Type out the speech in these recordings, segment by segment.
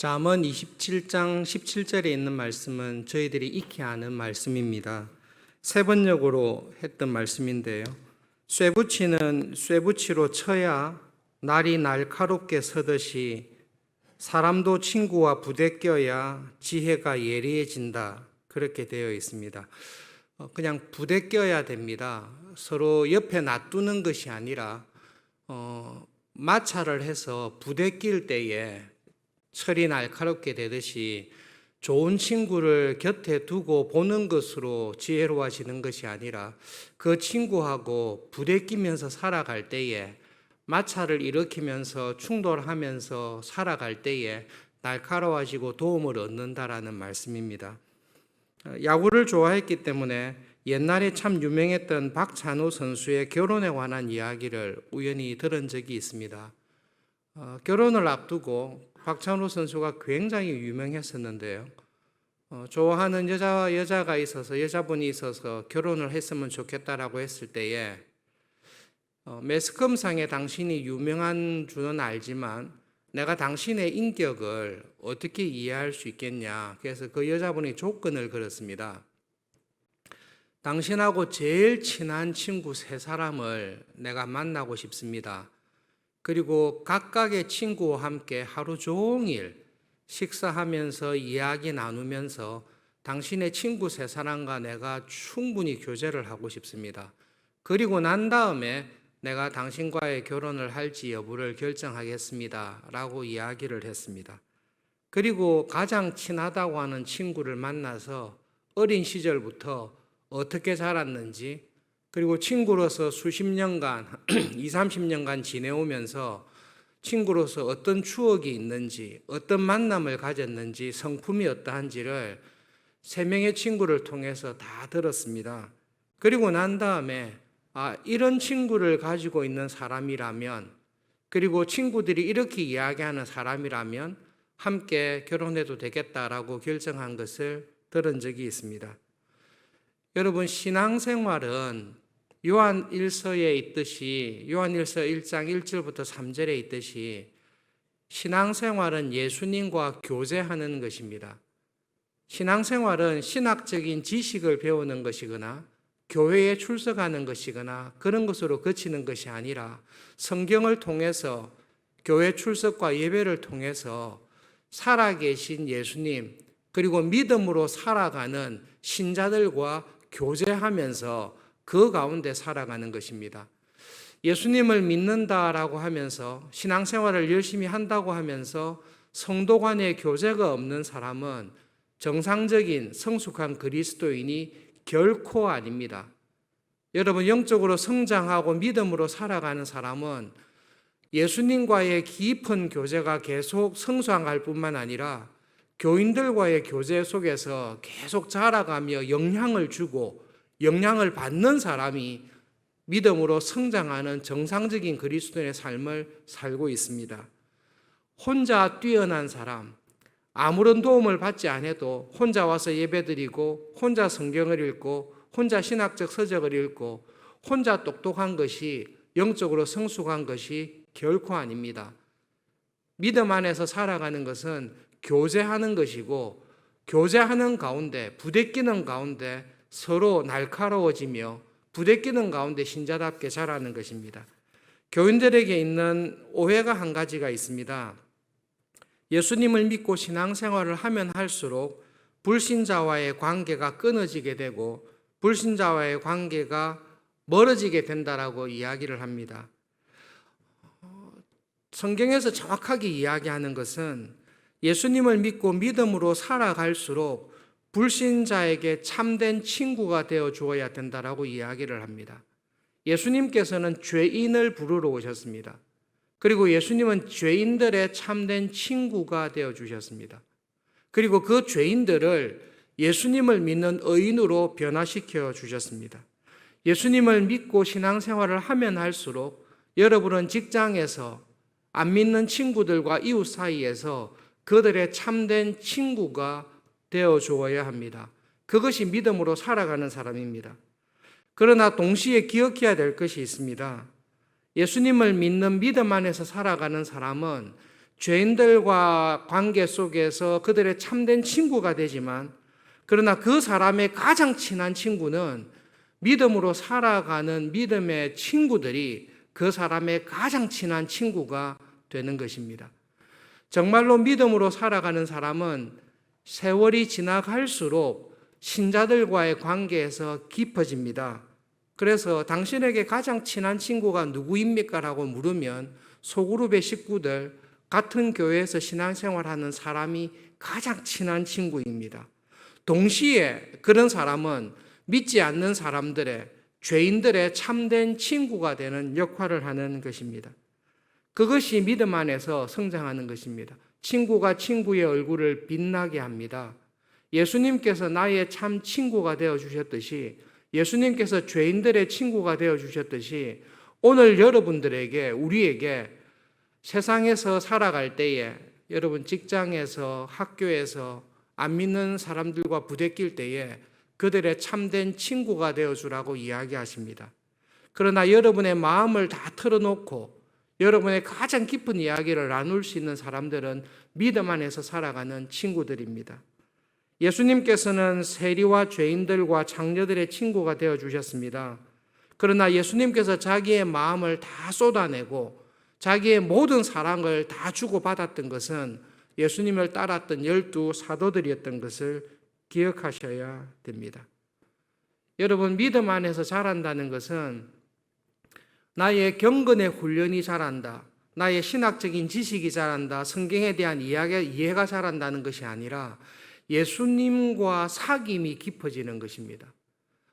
잠언 27장 17절에 있는 말씀은 저희들이 익히 아는 말씀입니다. 세 번역으로 했던 말씀인데요. 쇠붙이는 쇠붙이로 쳐야 날이 날카롭게 서듯이 사람도 친구와 부대껴야 지혜가 예리해진다. 그렇게 되어 있습니다. 그냥 부대껴야 됩니다. 서로 옆에 놔두는 것이 아니라 마찰을 해서 부대낄 때에 철이 날카롭게 되듯이 좋은 친구를 곁에 두고 보는 것으로 지혜로워지는 것이 아니라 그 친구하고 부대끼면서 살아갈 때에 마찰을 일으키면서 충돌하면서 살아갈 때에 날카로워지고 도움을 얻는다라는 말씀입니다. 야구를 좋아했기 때문에 옛날에 참 유명했던 박찬호 선수의 결혼에 관한 이야기를 우연히 들은 적이 있습니다. 결혼을 앞두고 박찬호 선수가 굉장히 유명했었는데요. 좋아하는 여자가 있어서 여자분이 있어서 결혼을 했으면 좋겠다라고 했을 때에 매스컴상에 당신이 유명한 줄은 알지만 내가 당신의 인격을 어떻게 이해할 수 있겠냐. 그래서 그 여자분이 조건을 걸었습니다. 당신하고 제일 친한 친구 세 사람을 내가 만나고 싶습니다. 그리고 각각의 친구와 함께 하루 종일 식사하면서 이야기 나누면서 당신의 친구 세 사람과 내가 충분히 교제를 하고 싶습니다. 그리고 난 다음에 내가 당신과의 결혼을 할지 여부를 결정하겠습니다. 라고 이야기를 했습니다. 그리고 가장 친하다고 하는 친구를 만나서 어린 시절부터 어떻게 자랐는지 그리고 친구로서 수십 년간, 20, 30년간 지내오면서 친구로서 어떤 추억이 있는지, 어떤 만남을 가졌는지, 성품이 어떠한지를 세 명의 친구를 통해서 다 들었습니다. 그리고 난 다음에 이런 친구를 가지고 있는 사람이라면, 그리고 친구들이 이렇게 이야기하는 사람이라면 함께 결혼해도 되겠다라고 결정한 것을 들은 적이 있습니다. 여러분, 신앙생활은 요한일서에 있듯이 요한일서 1장 1절부터 3절에 있듯이 신앙생활은 예수님과 교제하는 것입니다. 신앙생활은 신학적인 지식을 배우는 것이거나 교회에 출석하는 것이거나 그런 것으로 그치는 것이 아니라 성경을 통해서 교회 출석과 예배를 통해서 살아계신 예수님 그리고 믿음으로 살아가는 신자들과 교제하면서 그 가운데 살아가는 것입니다. 예수님을 믿는다라고 하면서 신앙생활을 열심히 한다고 하면서 성도 간의 교제가 없는 사람은 정상적인 성숙한 그리스도인이 결코 아닙니다. 여러분, 영적으로 성장하고 믿음으로 살아가는 사람은 예수님과의 깊은 교제가 계속 성장할 뿐만 아니라 교인들과의 교제 속에서 계속 자라가며 영향을 주고 영향을 받는 사람이 믿음으로 성장하는 정상적인 그리스도인의 삶을 살고 있습니다. 혼자 뛰어난 사람, 아무런 도움을 받지 않아도 혼자 와서 예배드리고 혼자 성경을 읽고 혼자 신학적 서적을 읽고 혼자 똑똑한 것이 영적으로 성숙한 것이 결코 아닙니다. 믿음 안에서 살아가는 것은 교제하는 것이고 교제하는 가운데 부대끼는 가운데 서로 날카로워지며 부대끼는 가운데 신자답게 자라는 것입니다. 교인들에게 있는 오해가 한 가지가 있습니다. 예수님을 믿고 신앙생활을 하면 할수록 불신자와의 관계가 끊어지게 되고 불신자와의 관계가 멀어지게 된다라고 이야기를 합니다. 성경에서 정확하게 이야기하는 것은 예수님을 믿고 믿음으로 살아갈수록 불신자에게 참된 친구가 되어 주어야 된다라고 이야기를 합니다. 예수님께서는 죄인을 부르러 오셨습니다. 그리고 예수님은 죄인들의 참된 친구가 되어 주셨습니다. 그리고 그 죄인들을 예수님을 믿는 의인으로 변화시켜 주셨습니다. 예수님을 믿고 신앙생활을 하면 할수록 여러분은 직장에서 안 믿는 친구들과 이웃 사이에서 그들의 참된 친구가 되어 주어야 합니다. 그것이 믿음으로 살아가는 사람입니다. 그러나 동시에 기억해야 될 것이 있습니다. 예수님을 믿는 믿음 안에서 살아가는 사람은 죄인들과 관계 속에서 그들의 참된 친구가 되지만, 그러나 그 사람의 가장 친한 친구는 믿음으로 살아가는 믿음의 친구들이 그 사람의 가장 친한 친구가 되는 것입니다. 정말로 믿음으로 살아가는 사람은 세월이 지나갈수록 신자들과의 관계에서 깊어집니다. 그래서 당신에게 가장 친한 친구가 누구입니까? 라고 물으면 소그룹의 식구들, 같은 교회에서 신앙생활하는 사람이 가장 친한 친구입니다. 동시에 그런 사람은 믿지 않는 사람들의, 죄인들의 참된 친구가 되는 역할을 하는 것입니다. 그것이 믿음 안에서 성장하는 것입니다. 친구가 친구의 얼굴을 빛나게 합니다. 예수님께서 나의 참 친구가 되어주셨듯이, 예수님께서 죄인들의 친구가 되어주셨듯이, 오늘 여러분들에게, 우리에게 세상에서 살아갈 때에, 여러분 직장에서, 학교에서 안 믿는 사람들과 부대낄 때에 그들의 참된 친구가 되어주라고 이야기하십니다. 그러나 여러분의 마음을 다 털어놓고 여러분의 가장 깊은 이야기를 나눌 수 있는 사람들은 믿음 안에서 살아가는 친구들입니다. 예수님께서는 세리와 죄인들과 장녀들의 친구가 되어주셨습니다. 그러나 예수님께서 자기의 마음을 다 쏟아내고 자기의 모든 사랑을 다 주고받았던 것은 예수님을 따랐던 12 사도들이었던 것을 기억하셔야 됩니다. 여러분, 믿음 안에서 자란다는 것은 나의 경건의 훈련이 자란다, 나의 신학적인 지식이 자란다, 성경에 대한 이해가 자란다는 것이 아니라 예수님과 사귐이 깊어지는 것입니다.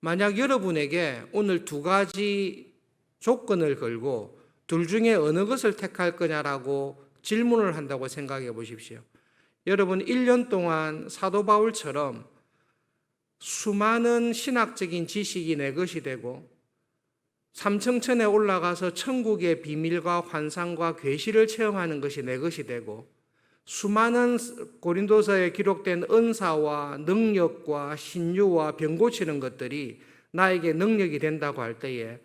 만약 여러분에게 오늘 2가지 조건을 걸고 둘 중에 어느 것을 택할 거냐라고 질문을 한다고 생각해 보십시오. 여러분, 1년 동안 사도 바울처럼 수많은 신학적인 지식이 내 것이 되고 삼층천에 올라가서 천국의 비밀과 환상과 계시를 체험하는 것이 내 것이 되고 수많은 고린도서에 기록된 은사와 능력과 신유와 병 고치는 것들이 나에게 능력이 된다고 할 때에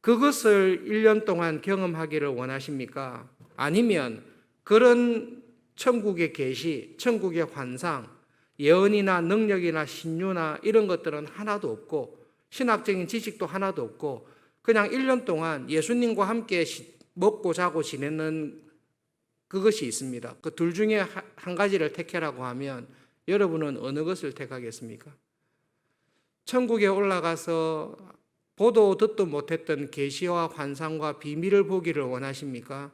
그것을 1년 동안 경험하기를 원하십니까? 아니면 그런 천국의 계시, 천국의 환상, 예언이나 능력이나 신유나 이런 것들은 하나도 없고 신학적인 지식도 하나도 없고 그냥 1년 동안 예수님과 함께 먹고 자고 지내는 그것이 있습니다. 그 둘 중에 한 가지를 택해라고 하면 여러분은 어느 것을 택하겠습니까? 천국에 올라가서 보도 듣도 못했던 계시와 환상과 비밀을 보기를 원하십니까?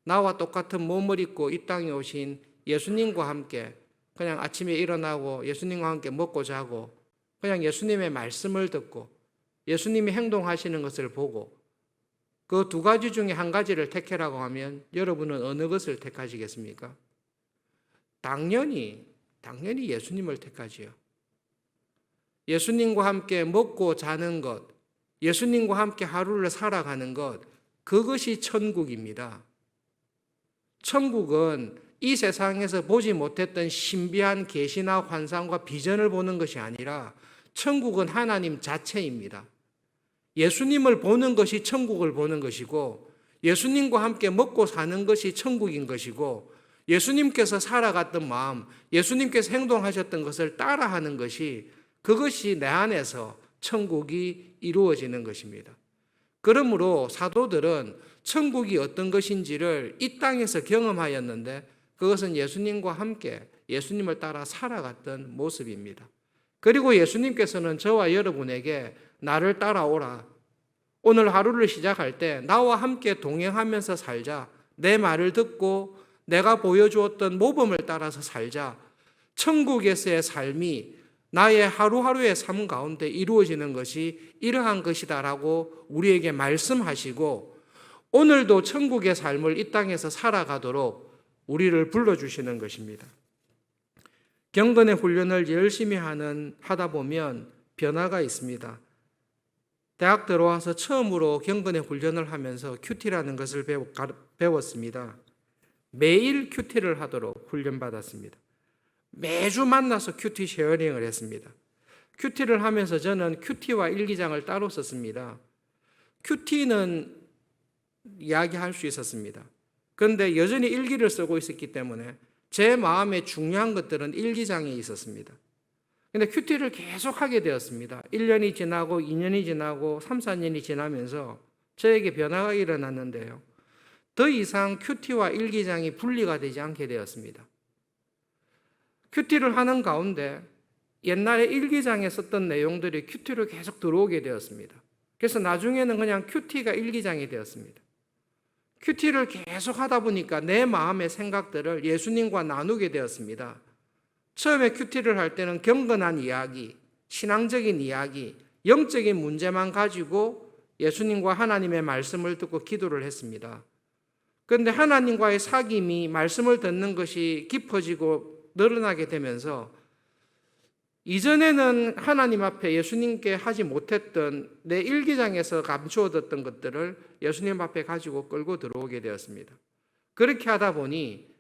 나와 똑같은 몸을 입고 이 땅에 오신 예수님과 함께 그냥 아침에 일어나고 예수님과 함께 먹고 자고 그냥 예수님의 말씀을 듣고 예수님이 행동하시는 것을 보고 그 2가지 중에 한 가지를 택해라고 하면 여러분은 어느 것을 택하시겠습니까? 당연히 예수님을 택하지요. 예수님과 함께 먹고 자는 것, 예수님과 함께 하루를 살아가는 것, 그것이 천국입니다. 천국은 이 세상에서 보지 못했던 신비한 계시나 환상과 비전을 보는 것이 아니라 천국은 하나님 자체입니다. 예수님을 보는 것이 천국을 보는 것이고 예수님과 함께 먹고 사는 것이 천국인 것이고 예수님께서 살아갔던 마음, 예수님께서 행동하셨던 것을 따라하는 것이 그것이 내 안에서 천국이 이루어지는 것입니다. 그러므로 사도들은 천국이 어떤 것인지를 이 땅에서 경험하였는데 그것은 예수님과 함께 예수님을 따라 살아갔던 모습입니다. 그리고 예수님께서는 저와 여러분에게 나를 따라오라. 오늘 하루를 시작할 때 나와 함께 동행하면서 살자. 내 말을 듣고 내가 보여주었던 모범을 따라서 살자. 천국에서의 삶이 나의 하루하루의 삶 가운데 이루어지는 것이 이러한 것이다라고 우리에게 말씀하시고 오늘도 천국의 삶을 이 땅에서 살아가도록 우리를 불러주시는 것입니다. 경건의 훈련을 열심히 하다 보면 변화가 있습니다. 대학 들어와서 처음으로 경건의 훈련을 하면서 큐티라는 것을 배웠습니다. 매일 큐티를 하도록 훈련받았습니다. 매주 만나서 큐티 쉐어링을 했습니다. 큐티를 하면서 저는 큐티와 일기장을 따로 썼습니다. 큐티는 이야기할 수 있었습니다. 그런데 여전히 일기를 쓰고 있었기 때문에 제 마음에 중요한 것들은 일기장에 있었습니다. 근데 큐티를 계속 하게 되었습니다. 1년이 지나고 2년이 지나고 3, 4년이 지나면서 저에게 변화가 일어났는데요. 더 이상 큐티와 일기장이 분리가 되지 않게 되었습니다. 큐티를 하는 가운데 옛날에 일기장에 썼던 내용들이 큐티로 계속 들어오게 되었습니다. 그래서 나중에는 그냥 큐티가 일기장이 되었습니다. 큐티를 계속 하다 보니까 내 마음의 생각들을 예수님과 나누게 되었습니다. 처음에 큐티를 할 때는 경건한 이야기, 신앙적인 이야기, 영적인 문제만 가지고 예수님과 하나님의 말씀을 듣고 기도를 했습니다. 그런데 하나님과의 사귐이 말씀을 듣는 것이 깊어지고 늘어나게 되면서 이전에는 하나님 앞에 예수님께 하지 못했던 내 일기장에서 감추어뒀던 것들을 예수님 앞에 가지고 끌고 들어오게 되었습니다. 그렇게 하다 보니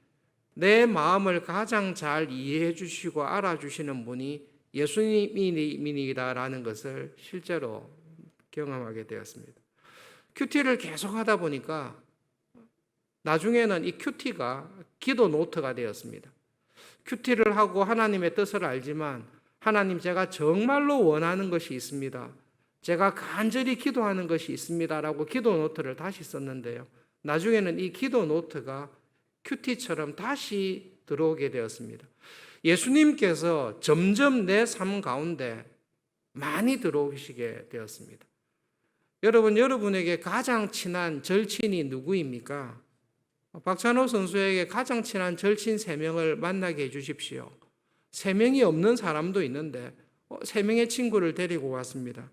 내 마음을 가장 잘 이해해 주시고 알아주시는 분이 예수님이다라는 것을 실제로 경험하게 되었습니다. 큐티를 계속 하다 보니까 나중에는 이 큐티가 기도 노트가 되었습니다. 큐티를 하고 하나님의 뜻을 알지만 하나님, 제가 정말로 원하는 것이 있습니다. 제가 간절히 기도하는 것이 있습니다라고 기도 노트를 다시 썼는데요. 나중에는 이 기도 노트가 큐티처럼 다시 들어오게 되었습니다. 예수님께서 점점 내 삶 가운데 많이 들어오시게 되었습니다. 여러분에게 가장 친한 절친이 누구입니까? 박찬호 선수에게 가장 친한 절친 3명을 만나게 해주십시오. 3명이 없는 사람도 있는데 3명의 친구를 데리고 왔습니다.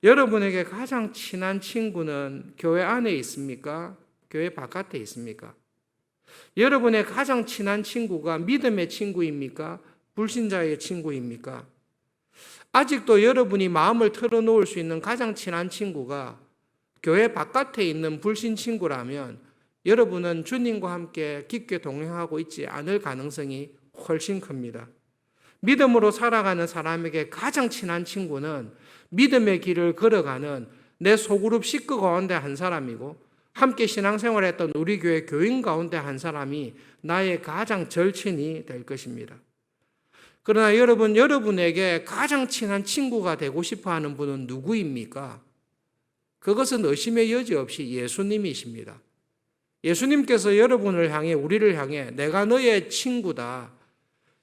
여러분에게 가장 친한 친구는 교회 안에 있습니까? 교회 바깥에 있습니까? 여러분의 가장 친한 친구가 믿음의 친구입니까? 불신자의 친구입니까? 아직도 여러분이 마음을 털어놓을 수 있는 가장 친한 친구가 교회 바깥에 있는 불신 친구라면 여러분은 주님과 함께 깊게 동행하고 있지 않을 가능성이 훨씬 큽니다. 믿음으로 살아가는 사람에게 가장 친한 친구는 믿음의 길을 걸어가는 내 소그룹 식구 가운데 한 사람이고 함께 신앙생활했던 우리 교회 교인 가운데 한 사람이 나의 가장 절친이 될 것입니다. 그러나 여러분에게 가장 친한 친구가 되고 싶어하는 분은 누구입니까? 그것은 의심의 여지 없이 예수님이십니다. 예수님께서 여러분을 향해, 우리를 향해 내가 너의 친구다,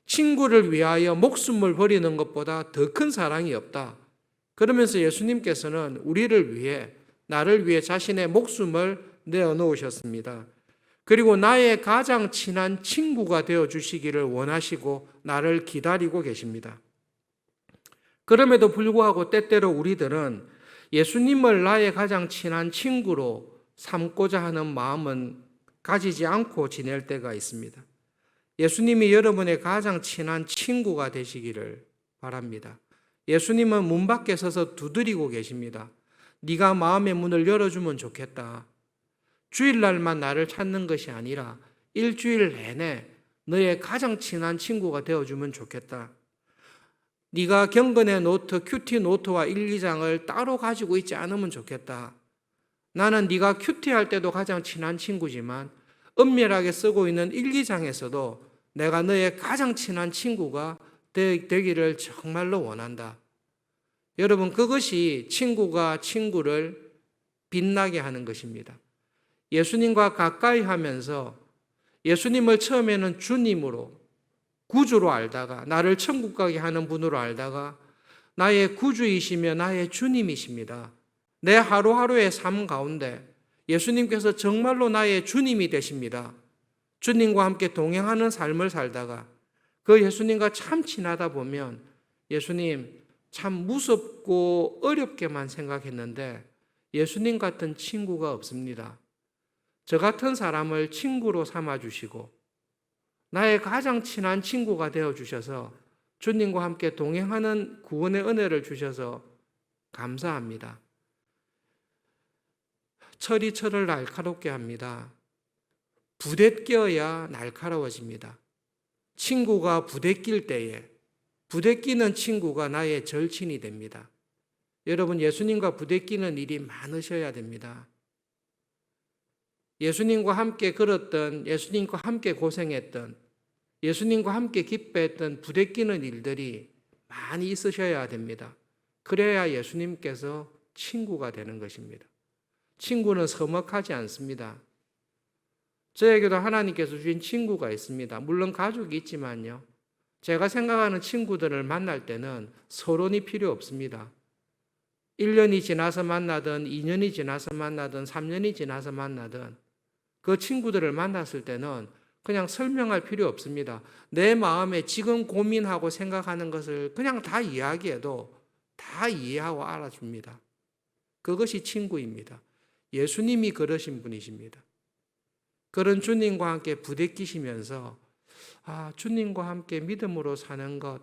친구를 위하여 목숨을 버리는 것보다 더 큰 사랑이 없다. 그러면서 예수님께서는 우리를 위해, 나를 위해 자신의 목숨을 내어놓으셨습니다. 그리고 나의 가장 친한 친구가 되어주시기를 원하시고 나를 기다리고 계십니다. 그럼에도 불구하고 때때로 우리들은 예수님을 나의 가장 친한 친구로 삼고자 하는 마음은 가지지 않고 지낼 때가 있습니다. 예수님이 여러분의 가장 친한 친구가 되시기를 바랍니다. 예수님은 문 밖에 서서 두드리고 계십니다. 네가 마음의 문을 열어주면 좋겠다. 주일날만 나를 찾는 것이 아니라 일주일 내내 너의 가장 친한 친구가 되어주면 좋겠다. 네가 경건의 노트, 큐티 노트와 일기장을 따로 가지고 있지 않으면 좋겠다. 나는 네가 큐티할 때도 가장 친한 친구지만 은밀하게 쓰고 있는 일기장에서도 내가 너의 가장 친한 친구가 되기를 정말로 원한다. 여러분, 그것이 친구가 친구를 빛나게 하는 것입니다. 예수님과 가까이 하면서 예수님을 처음에는 주님으로, 구주로 알다가, 나를 천국 가게 하는 분으로 알다가 나의 구주이시며 나의 주님이십니다. 내 하루하루의 삶 가운데 예수님께서 정말로 나의 주님이 되십니다. 주님과 함께 동행하는 삶을 살다가 그 예수님과 참 친하다 보면 예수님 참 무섭고 어렵게만 생각했는데 예수님 같은 친구가 없습니다. 저 같은 사람을 친구로 삼아주시고 나의 가장 친한 친구가 되어주셔서 주님과 함께 동행하는 구원의 은혜를 주셔서 감사합니다. 철이 철을 날카롭게 합니다. 부대껴야 날카로워집니다. 친구가 부대낄 때에 부대끼는 친구가 나의 절친이 됩니다. 여러분, 예수님과 부대끼는 일이 많으셔야 됩니다. 예수님과 함께 걸었던, 예수님과 함께 고생했던, 예수님과 함께 기뻐했던 부대끼는 일들이 많이 있으셔야 됩니다. 그래야 예수님께서 친구가 되는 것입니다. 친구는 서먹하지 않습니다. 저에게도 하나님께서 주신 친구가 있습니다. 물론 가족이 있지만요. 제가 생각하는 친구들을 만날 때는 서론이 필요 없습니다. 1년이 지나서 만나든 2년이 지나서 만나든 3년이 지나서 만나든 그 친구들을 만났을 때는 그냥 설명할 필요 없습니다. 내 마음에 지금 고민하고 생각하는 것을 그냥 다 이야기해도 다 이해하고 알아줍니다. 그것이 친구입니다. 예수님이 그러신 분이십니다. 그런 주님과 함께 부대끼시면서 주님과 함께 믿음으로 사는 것,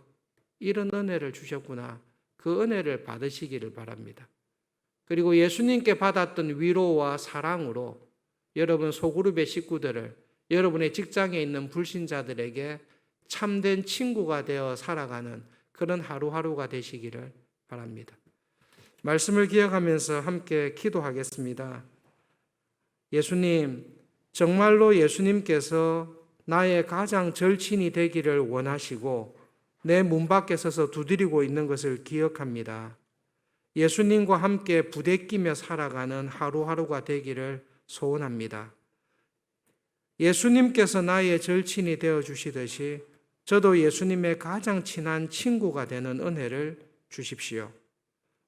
이런 은혜를 주셨구나. 그 은혜를 받으시기를 바랍니다. 그리고 예수님께 받았던 위로와 사랑으로 여러분 소그룹의 식구들을, 여러분의 직장에 있는 불신자들에게 참된 친구가 되어 살아가는 그런 하루하루가 되시기를 바랍니다. 말씀을 기억하면서 함께 기도하겠습니다. 예수님, 정말로 예수님께서 나의 가장 절친이 되기를 원하시고 내 문 밖에 서서 두드리고 있는 것을 기억합니다. 예수님과 함께 부대끼며 살아가는 하루하루가 되기를 소원합니다. 예수님께서 나의 절친이 되어 주시듯이 저도 예수님의 가장 친한 친구가 되는 은혜를 주십시오.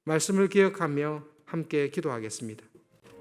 말씀을 기억하며 함께 기도하겠습니다.